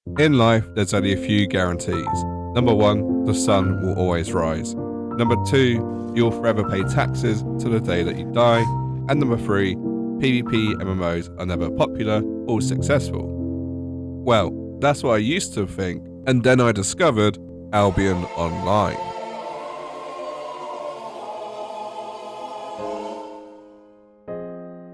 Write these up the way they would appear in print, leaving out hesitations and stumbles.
In life, there's only a few guarantees. Number 1, the sun will always rise. Number 2, you'll forever pay taxes to the day that you die. And number 3, PvP MMOs are never popular or successful. Well, that's what I used to think, and then I discovered Albion Online.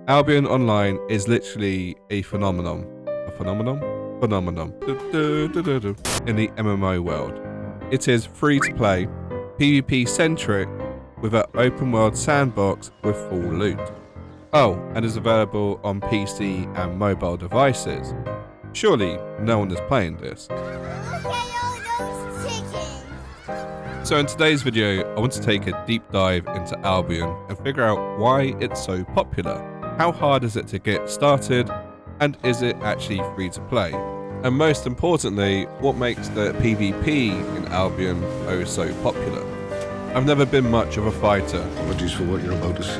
Albion Online is literally a phenomenon. A phenomenon? Phenomenon. In the MMO world. It is free to play, PvP centric, with an open world sandbox with full loot. Oh, and is available on PC and mobile devices. Surely no one is playing this. So in today's video, I want to take a deep dive into Albion and figure out why it's so popular. How hard is it to get started, and is it actually free to play? And most importantly, what makes the PvP in Albion oh so popular? I've never been much of a fighter. Apologies for what you're about to see.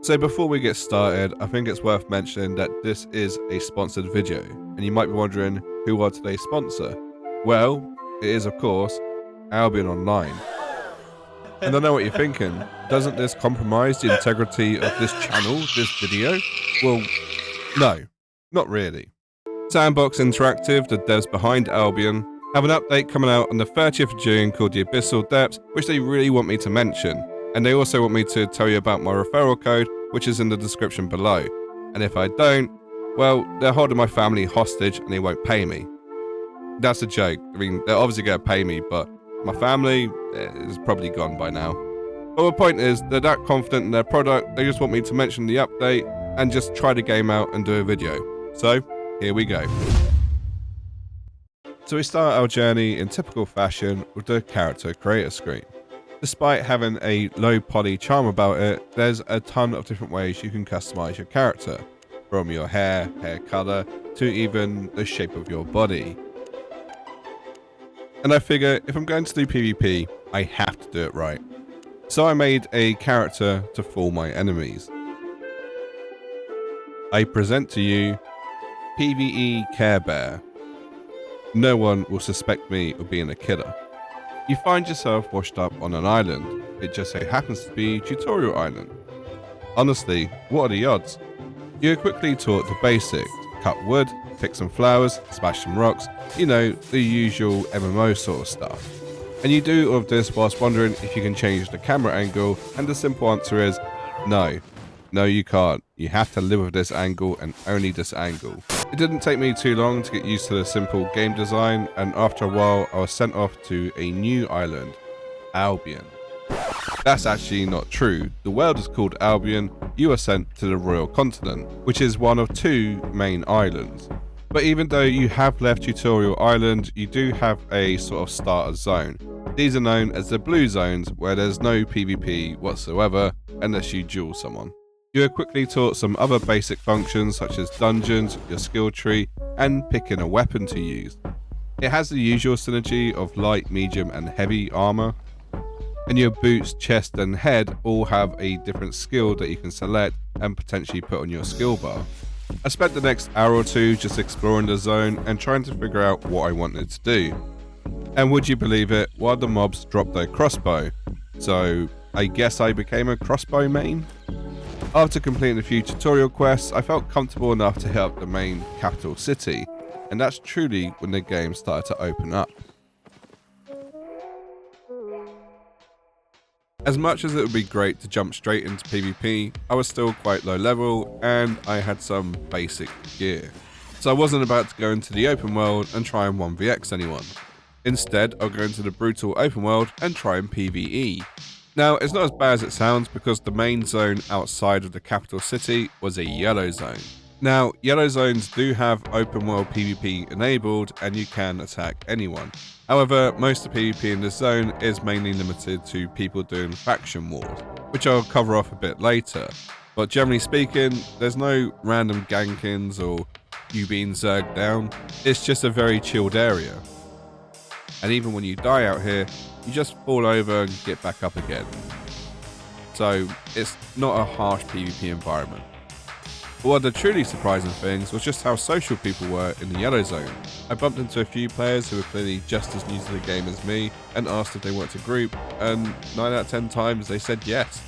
So before we get started, I think it's worth mentioning that this is a sponsored video, and you might be wondering, who are today's sponsor? Well, it is of course Albion Online. And I know what you're thinking, doesn't this compromise the integrity of this channel, this video? Well, no, not really. Sandbox Interactive, the devs behind Albion, have an update coming out on the 30th of June called the Abyssal Depths, which they really want me to mention. And they also want me to tell you about my referral code, which is in the description below. And if I don't, well, they're holding my family hostage and they won't pay me. That's a joke. I mean, they're obviously going to pay me, but my family is probably gone by now. But the point is, they're that confident in their product, they just want me to mention the update and just try the game out and do a video. So, here we go. So we start our journey in typical fashion with the character creator screen. Despite having a low poly charm about it, there's a ton of different ways you can customize your character, from your hair color, to even the shape of your body. And I figure if I'm going to do PvP, I have to do it right. So I made a character to fool my enemies. I present to you PvE Care Bear. No one will suspect me of being a killer. You find yourself washed up on an island. It just so happens to be Tutorial Island. Honestly, what are the odds? You're quickly taught the basics: cut wood, pick some flowers, smash some rocks, you know, the usual MMO sort of stuff. And you do all of this whilst wondering if you can change the camera angle, and the simple answer is no. No, you can't. You have to live with this angle and only this angle. It didn't take me too long to get used to the simple game design, and after a while I was sent off to a new island, Albion. That's actually not true. The world is called Albion. You are sent to the Royal Continent, which is one of 2 main islands. But even though you have left Tutorial Island, you do have a sort of starter zone. These are known as the blue zones, where there's no PvP whatsoever unless you duel someone. You are quickly taught some other basic functions such as dungeons, your skill tree, and picking a weapon to use. It has the usual synergy of light, medium, and heavy armor. And your boots, chest, and head all have a different skill that you can select and potentially put on your skill bar. I spent the next hour or 2 just exploring the zone and trying to figure out what I wanted to do. And would you believe it, one of the mobs dropped their crossbow. So I guess I became a crossbow main? After completing a few tutorial quests, I felt comfortable enough to hit up the main capital city, and that's truly when the game started to open up. As much as it would be great to jump straight into PvP, I was still quite low level and I had some basic gear. So I wasn't about to go into the open world and try and 1vx anyone. Instead, I'll go into the brutal open world and try and PvE. Now, it's not as bad as it sounds because the main zone outside of the capital city was a yellow zone. Now, yellow zones do have open world PvP enabled and you can attack anyone. However, most of the PvP in this zone is mainly limited to people doing faction wars, which I'll cover off a bit later. But generally speaking, there's no random gankings or you being zerged down. It's just a very chilled area. And even when you die out here, you just fall over and get back up again. so it's not a harsh PvP environment. But one of the truly surprising things was just how social people were in the yellow zone. I bumped into a few players who were clearly just as new to the game as me and asked if they wanted to group, and 9 out of 10 times they said yes.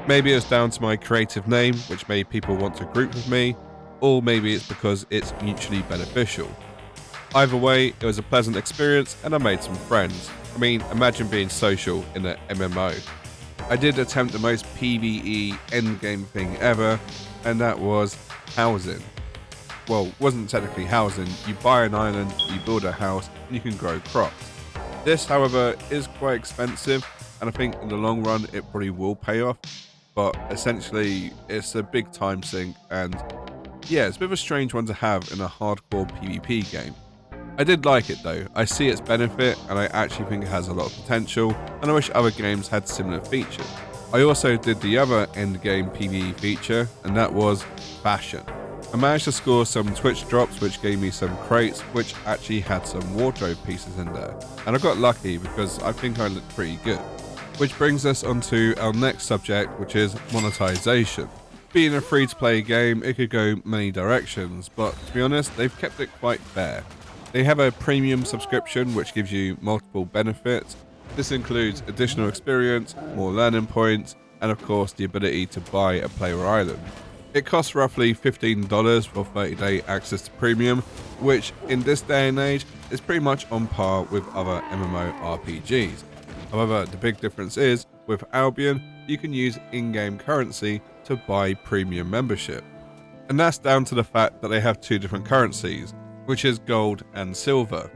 Maybe it was down to my creative name, which made people want to group with me, or maybe it's because it's mutually beneficial. Either way, it was a pleasant experience and I made some friends. I mean, imagine being social in an MMO. I did attempt the most PvE endgame thing ever, and that was housing. Well, it wasn't technically housing. You buy an island, you build a house, and you can grow crops. This, however, is quite expensive, and I think in the long run it probably will pay off, but essentially it's a big time sink, and yeah, it's a bit of a strange one to have in a hardcore PvP game. I did like it though. I see its benefit, and I actually think it has a lot of potential, and I wish other games had similar features. I also did the other endgame PvE feature, and that was fashion. I managed to score some Twitch drops which gave me some crates which actually had some wardrobe pieces in there, and I got lucky because I think I looked pretty good. Which brings us onto our next subject, which is monetization. Being a free-to-play game, it could go many directions, but to be honest, they've kept it quite fair. They have a premium subscription which gives you multiple benefits. This includes additional experience, more learning points, and of course the ability to buy a player island. It costs roughly $15 for 30-day access to premium, which in this day and age is pretty much on par with other MMORPGs. However, the big difference is, with Albion, you can use in-game currency to buy premium membership. And that's down to the fact that they have two different currencies, which is gold and silver.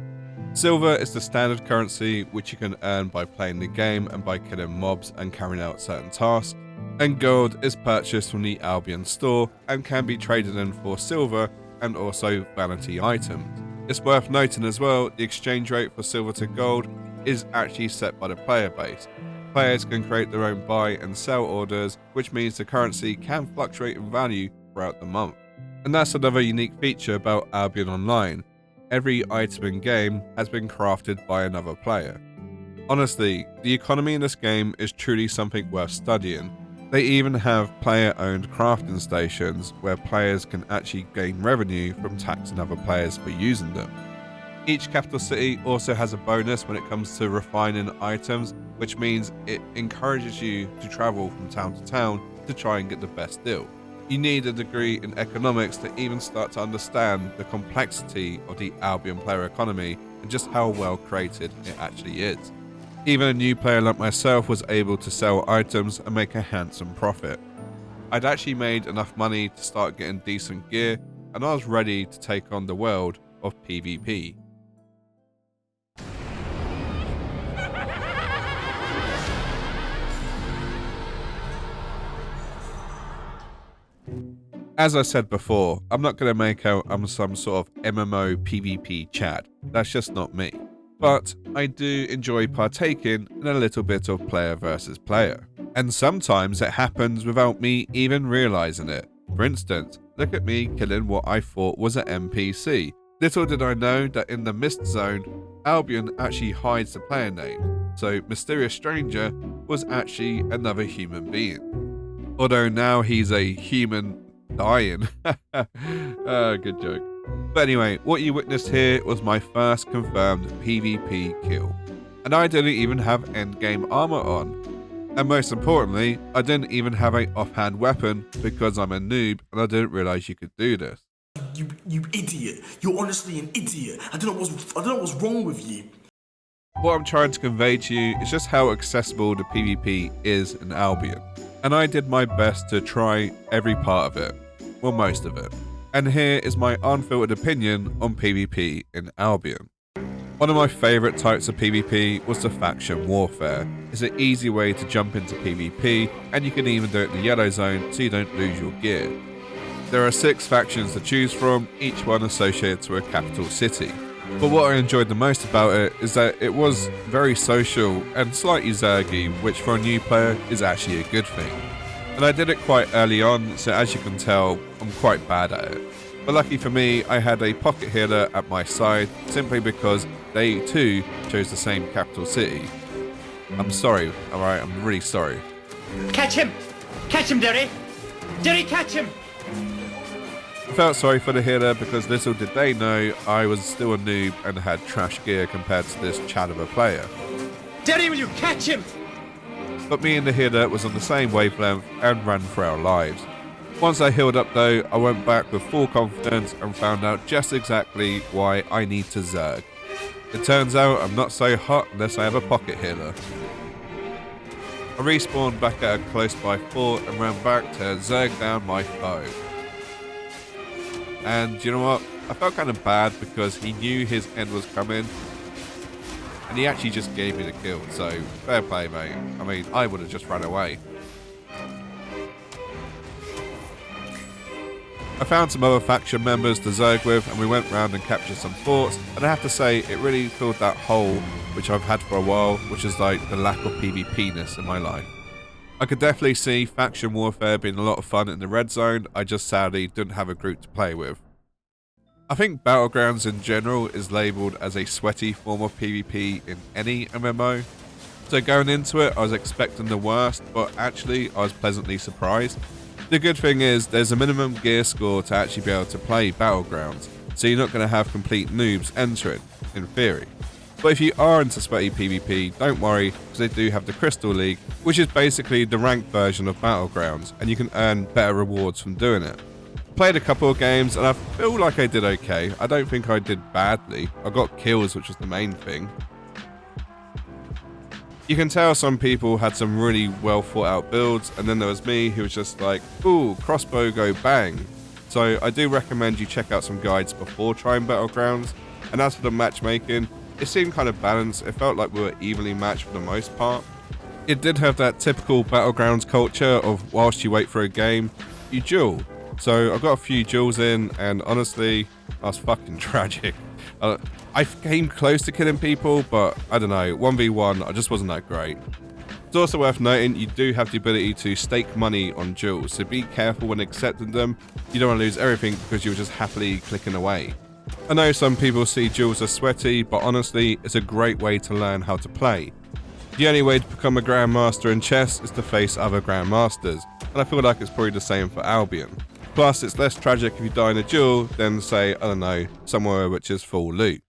Silver is the standard currency which you can earn by playing the game and by killing mobs and carrying out certain tasks, and gold is purchased from the Albion store and can be traded in for silver and also vanity items. It's worth noting as well, the exchange rate for silver to gold is actually set by the player base. Players can create their own buy and sell orders, which means the currency can fluctuate in value throughout the month. And that's another unique feature about Albion Online. Every item in game has been crafted by another player. Honestly, the economy in this game is truly something worth studying. They even have player-owned crafting stations where players can actually gain revenue from taxing other players for using them. Each capital city also has a bonus when it comes to refining items, which means it encourages you to travel from town to town to try and get the best deal. You need a degree in economics to even start to understand the complexity of the Albion player economy and just how well created it actually is. Even a new player like myself was able to sell items and make a handsome profit. I'd actually made enough money to start getting decent gear, and I was ready to take on the world of PvP. As I said before, I'm not going to make out I'm some sort of MMO PvP Chad. That's just not me. But I do enjoy partaking in a little bit of player versus player. And sometimes it happens without me even realizing it. For instance, look at me killing what I thought was an NPC. Little did I know that in the Mist Zone, Albion actually hides the player name. So Mysterious Stranger was actually another human being. Although now he's a human dying. Good joke. But anyway, what you witnessed here was my first confirmed PvP kill. And I didn't even have endgame armor on. And most importantly, I didn't even have an offhand weapon because I'm a noob and I didn't realize you could do this. You idiot. You're honestly an idiot. I don't know what's wrong with you. What I'm trying to convey to you is just how accessible the PvP is in Albion. And I did my best to try every part of it. Well, most of it. And here is my unfiltered opinion on PvP in Albion. One of my favourite types of PvP was the faction warfare. It's an easy way to jump into PvP, and you can even do it in the yellow zone so you don't lose your gear. There are 6 factions to choose from, each one associated to a capital city. But what I enjoyed the most about it is that it was very social and slightly zergy, which for a new player is actually a good thing. And I did it quite early on, so as you can tell, I'm quite bad at it. But lucky for me, I had a pocket healer at my side, simply because they too chose the same capital city. I'm sorry, alright, I'm really sorry. Catch him! Catch him, Derry! Derry, catch him! I felt sorry for the healer because little did they know I was still a noob and had trash gear compared to this Chad of a player. Derry, will you catch him? But me and the healer was on the same wavelength and ran for our lives. Once I healed up though, I went back with full confidence and found out just exactly why I need to Zerg. It turns out I'm not so hot unless I have a pocket healer. I respawned back at a close by fort and ran back to Zerg down my foe. And you know what? I felt kind of bad because he knew his end was coming. And he actually just gave me the kill, so fair play, mate. I mean, I would have just run away. I found some other faction members to Zerg with, and we went round and captured some forts, and I have to say, it really filled that hole which I've had for a while, which is like the lack of PvP-ness in my life. I could definitely see faction warfare being a lot of fun in the red zone, I just sadly didn't have a group to play with. I think Battlegrounds in general is labelled as a sweaty form of PvP in any MMO. So going into it, I was expecting the worst, but actually I was pleasantly surprised. The good thing is there's a minimum gear score to actually be able to play Battlegrounds, so you're not going to have complete noobs entering, in theory. But if you are into sweaty PvP, don't worry, because they do have the Crystal League, which is basically the ranked version of Battlegrounds, and you can earn better rewards from doing it. Played a couple of games and I feel like I did okay. I don't think I did badly. I got kills, which was the main thing. You can tell some people had some really well thought out builds, and then there was me who was just like, ooh, crossbow go bang. So I do recommend you check out some guides before trying Battlegrounds. And as for the matchmaking, it seemed kind of balanced. It felt like we were evenly matched for the most part. It did have that typical Battlegrounds culture of whilst you wait for a game, you duel. So I got a few duels in, and honestly, I was fucking tragic. I came close to killing people, but I don't know, 1v1, I just wasn't that great. It's also worth noting, you do have the ability to stake money on duels, so be careful when accepting them. You don't want to lose everything because you're just happily clicking away. I know some people see duels as sweaty, but honestly, it's a great way to learn how to play. The only way to become a Grandmaster in chess is to face other Grandmasters, and I feel like it's probably the same for Albion. Plus, it's less tragic if you die in a duel than, say, I don't know, somewhere which is full loot.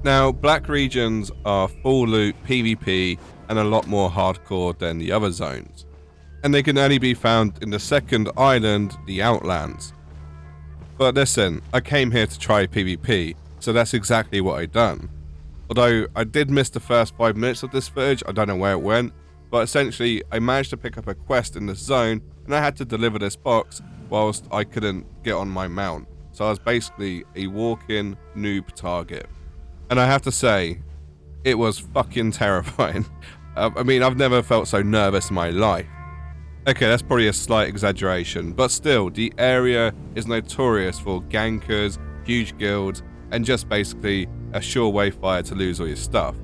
Now, black regions are full loot, PvP, and a lot more hardcore than the other zones. And they can only be found in the second island, the Outlands. But listen, I came here to try PvP, so that's exactly what I done. Although I did miss the first 5 minutes of this footage, I don't know where it went, but essentially I managed to pick up a quest in this zone and I had to deliver this box whilst I couldn't get on my mount. So I was basically a walk-in noob target. And I have to say, it was fucking terrifying. I mean, I've never felt so nervous in my life. Okay, that's probably a slight exaggeration, but still, the area is notorious for gankers, huge guilds, and just basically a sure way fire to lose all your stuff.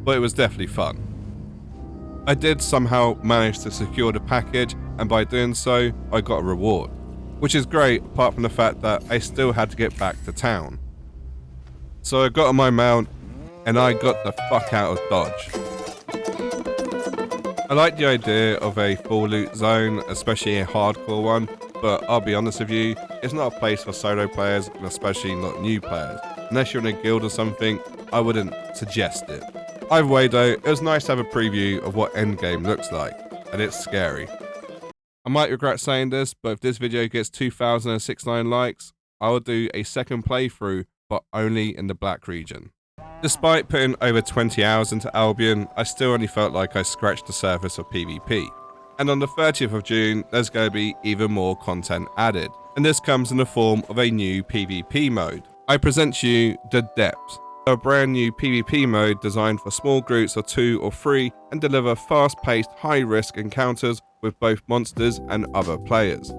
But it was definitely fun. I did somehow manage to secure the package, and by doing so, I got a reward. Which is great, apart from the fact that I still had to get back to town. So I got on my mount, and I got the fuck out of Dodge. I like the idea of a full loot zone, especially a hardcore one, but I'll be honest with you, it's not a place for solo players, and especially not new players. Unless you're in a guild or something, I wouldn't suggest it. Either way though, it was nice to have a preview of what endgame looks like, and it's scary. I might regret saying this, but if this video gets 2,069 likes, I will do a second playthrough, but only in the black region. Despite putting over 20 hours into Albion, I still only felt like I scratched the surface of PvP. And on the 30th of June, there's going to be even more content added, and this comes in the form of a new PvP mode. I present to you the Depths, a brand new PvP mode designed for small groups of 2 or 3 and deliver fast-paced, high-risk encounters with both monsters and other players.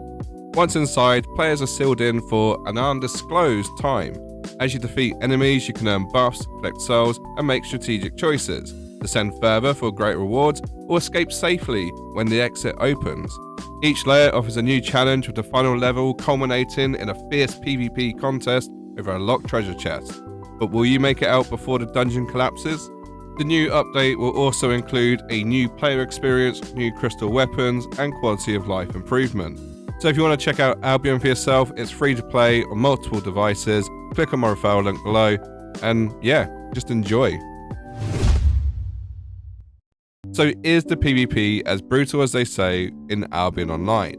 Once inside, players are sealed in for an undisclosed time. As you defeat enemies, you can earn buffs, collect souls, and make strategic choices, descend further for great rewards, or escape safely when the exit opens. Each layer offers a new challenge, with the final level culminating in a fierce PvP contest over a locked treasure chest. but will you make it out before the dungeon collapses? The new update will also include a new player experience, new crystal weapons, and quality of life improvement. So if you want to check out Albion for yourself, it's free to play on multiple devices. Click on my referral link below, and yeah, just enjoy. So is the PvP as brutal as they say in Albion Online?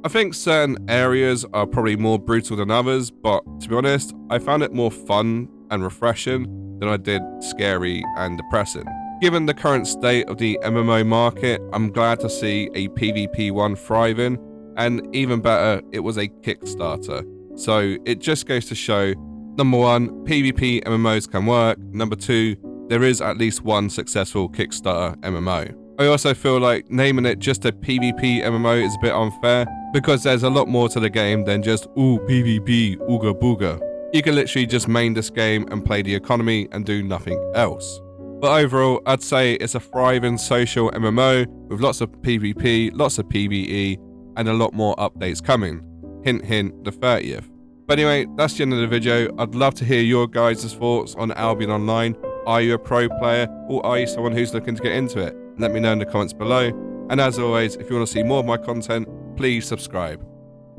I think certain areas are probably more brutal than others, but to be honest, I found it more fun and refreshing than I did scary and depressing. Given the current state of the MMO market, I'm glad to see a PvP one thriving, and even better, it was a Kickstarter. So it just goes to show, number one, PvP MMOs can work. Number two, there is at least one successful Kickstarter MMO. I also feel like naming it just a PvP MMO is a bit unfair, because there's a lot more to the game than just, ooh, PvP, ooga booga. You can literally just main this game and play the economy and do nothing else. But overall, I'd say it's a thriving social MMO with lots of PvP, lots of PvE, and a lot more updates coming. Hint hint, the 30th. But anyway, that's the end of the video. I'd love to hear your guys' thoughts on Albion Online. Are you a pro player, or are you someone who's looking to get into it? Let me know in the comments below. And as always, if you want to see more of my content, please subscribe.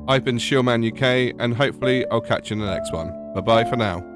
I've been sawmanUK, and hopefully I'll catch you in the next one. Bye bye for now.